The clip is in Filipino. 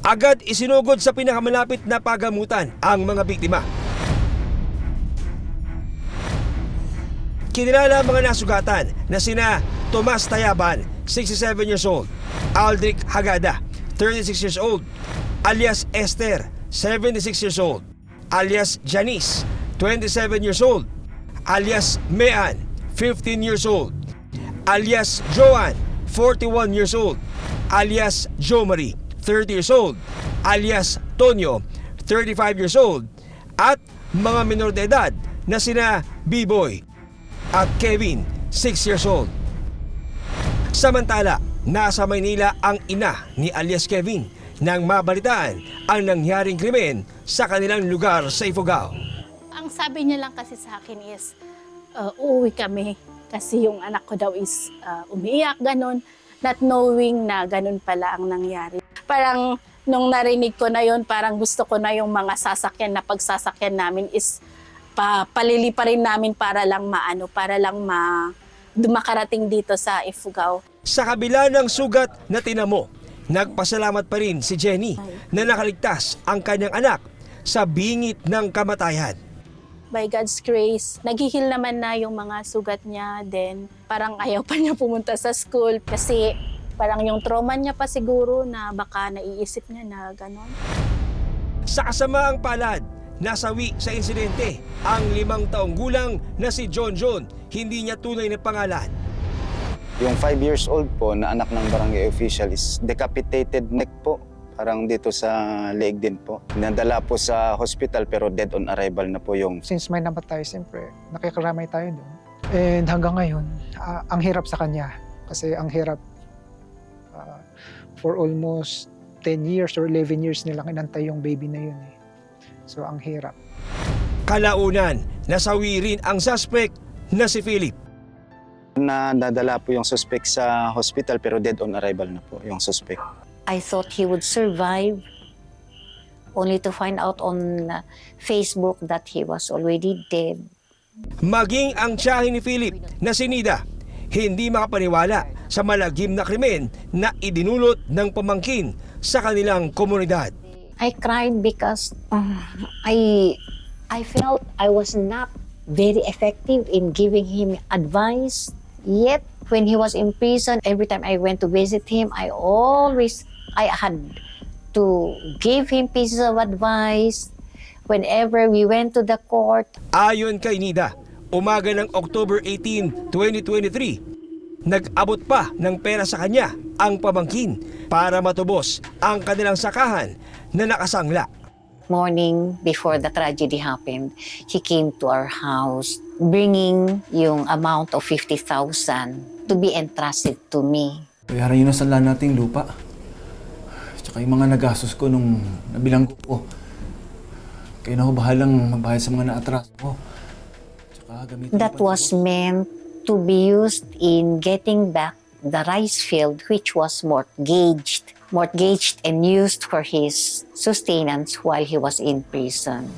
agad isinugod sa pinakamalapit na pagamutan ang mga biktima. Kinilala ang mga nasugatan na sina Tomas Tayaban, 67 years old, Aldric Hagada, 36 years old, alias Esther, 76 years old, alias Janice, 27 years old, alias Mean, 15 years old, alias Joan, 41 years old, alias Jo Marie, 30 years old, alias Tonyo, 35 years old, at mga minor de edad na sina B-Boy at Kevin, 6 years old. Samantala, nasa Maynila ang ina ni alias Kevin nang mabalitaan ang nangyaring krimen sa kanilang lugar sa Ifugao. Ang sabi niya lang kasi sa akin is, uuwi kami kasi yung anak ko daw is umiiyak, ganun. Not knowing na ganun pala ang nangyari. Parang nung narinig ko na yun, parang gusto ko na yung mga sasakyan na pagsasakyan namin is palili pa rin namin para lang makarating dito sa Ifugao. Sa kabila ng sugat na tinamo, nagpasalamat pa rin si Jenny na nakaligtas ang kanyang anak sa bingit ng kamatayan. By God's grace, naghihil naman na yung mga sugat niya. Then parang ayaw pa niya pumunta sa school kasi parang yung trauma niya pa siguro na baka naiisip niya na gano'n. Sa kasamaang palad, nasawi sa insidente ang 5 taong gulang na si John John, hindi niya tunay na pangalan. Yung 5 years old po na anak ng barangay official is decapitated neck po. Parang dito sa leg din po. Nadala po sa hospital pero dead on arrival na po yung... Since may namatay, siyempre, nakikiramay tayo doon. And hanggang ngayon, ang hirap sa kanya. Kasi ang hirap for almost 10 years or 11 years nilang inantay yung baby na yun. So ang hirap. Kalaunan, nasawi rin ang suspect na si Philip. Nadala po yung suspect sa hospital pero dead on arrival na po yung suspect. I thought he would survive, only to find out on Facebook that he was already dead. Maging ang tiyahin ni Philip na si Nida, hindi makapaniwala sa malagim na krimen na idinulot ng pamangkin sa kanilang komunidad. I cried because I felt I was not very effective in giving him advice. Yet, when he was in prison, every time I went to visit him, I had to give him pieces of advice whenever we went to the court. Ayon kay Nida, umaga ng October 18, 2023, nag-abot pa ng pera sa kanya ang pamangkin para matubos ang kanilang sakahan na nakasangla. Morning before the tragedy happened, he came to our house bringing yung amount of 50,000 to be entrusted to me. Bayaran yun ang sanla nating lupa. Tsaka yung mga nagastos ko nung nabilang ko. Kayo na ho bahalang magbayad sa mga naatraso ko. That was meant to be used in getting back the rice field which was mortgaged and used for his sustenance while he was in prison.